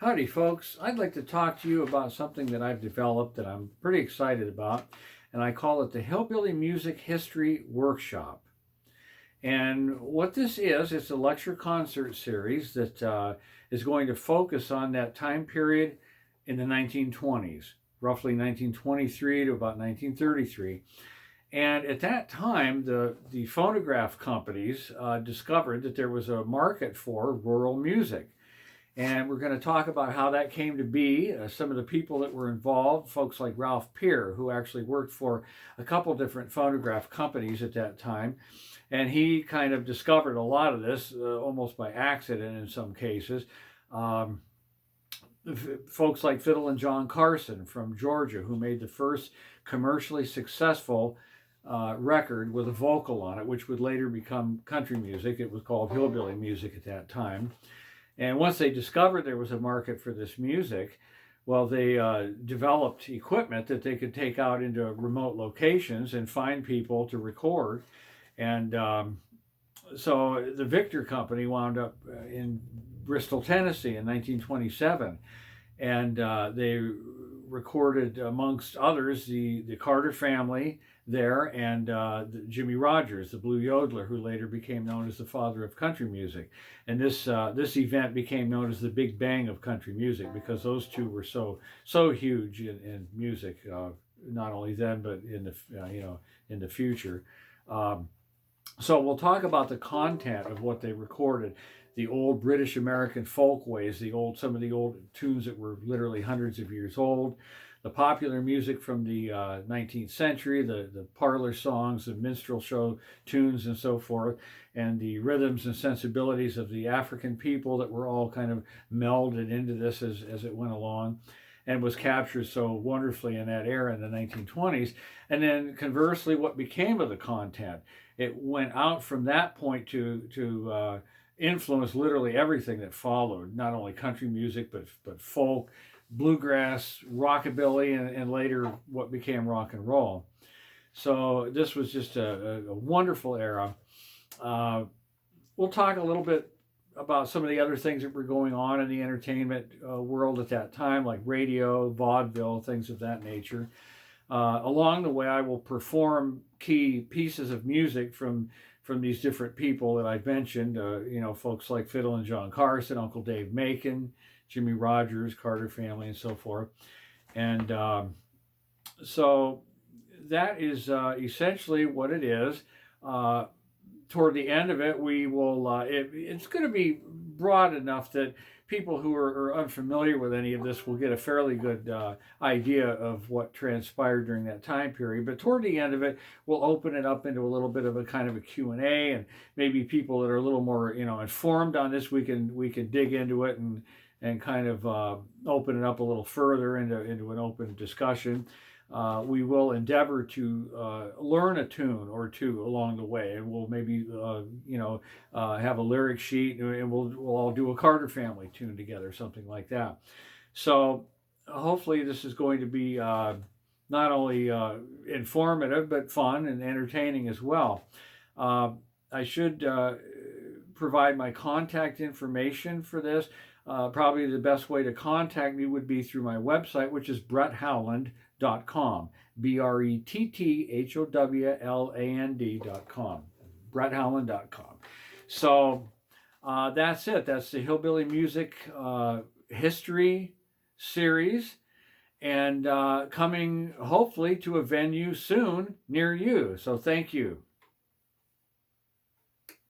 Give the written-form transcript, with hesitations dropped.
Howdy, folks. I'd like to talk to you about something that I've developed that I'm pretty excited about, and I call it the Hillbilly Music History Workshop. And what this is, it's a lecture concert series that is going to focus on that time period in the 1920s, roughly 1923 to about 1933. And at that time, the phonograph companies discovered that there was a market for rural music. And we're going to talk about how that came to be, some of the people that were involved, folks like Ralph Peer, who actually worked for a couple different phonograph companies at that time. And he kind of discovered a lot of this almost by accident in some cases. Um, Folks like Fiddle and John Carson from Georgia, who made the first commercially successful record with a vocal on it, which would later become country music. It was called hillbilly music at that time. And once they discovered there was a market for this music, well, they developed equipment that they could take out into remote locations and find people to record. And so the Victor Company wound up in Bristol, Tennessee in 1927. And they recorded, amongst others, the Carter family there and Jimmy Rogers, the blue yodeler, who later became known as the father of country music. And this event became known as the Big Bang of country music because those two were so huge in music, not only then but in the in the future. So we'll talk about the content of what they recorded, the old British American folkways, some of the old tunes that were literally hundreds of years old, the popular music from the 19th century, the parlor songs, the minstrel show tunes and so forth, and the rhythms and sensibilities of the African people that were all kind of melded into this as it went along, and was captured so wonderfully in that era in the 1920s. And then conversely, what became of the content? It went out from that point to influence literally everything that followed, not only country music, but folk, bluegrass, rockabilly, and later what became rock and roll. So this was just a wonderful era. We'll talk a little bit about some of the other things that were going on in the entertainment world at that time, like radio, vaudeville, things of that nature. Along the way, I will perform key pieces of music from these different people that I mentioned. Folks like Fiddle and John Carson, Uncle Dave Macon, Jimmy Rogers, Carter family, and so forth. And so that is essentially what it is. Toward the end of it, we will. It's going to be broad enough that people who are unfamiliar with any of this will get a fairly good idea of what transpired during that time period. But toward the end of it, we'll open it up into a little bit of a kind of a Q&A, and maybe people that are a little more informed on this, we can dig into it and kind of open it up a little further into an open discussion. We will endeavor to learn a tune or two along the way, and we'll maybe have a lyric sheet, and we'll all do a Carter family tune together, something like that. So hopefully this is going to be not only informative but fun and entertaining as well. I should provide my contact information for this. Probably the best way to contact me would be through my website, which is bretthowland.com, BRETTHOWLAND.com, bretthowland.com. So that's it. That's the Hillbilly Music History series, and coming hopefully to a venue soon near you. So thank you.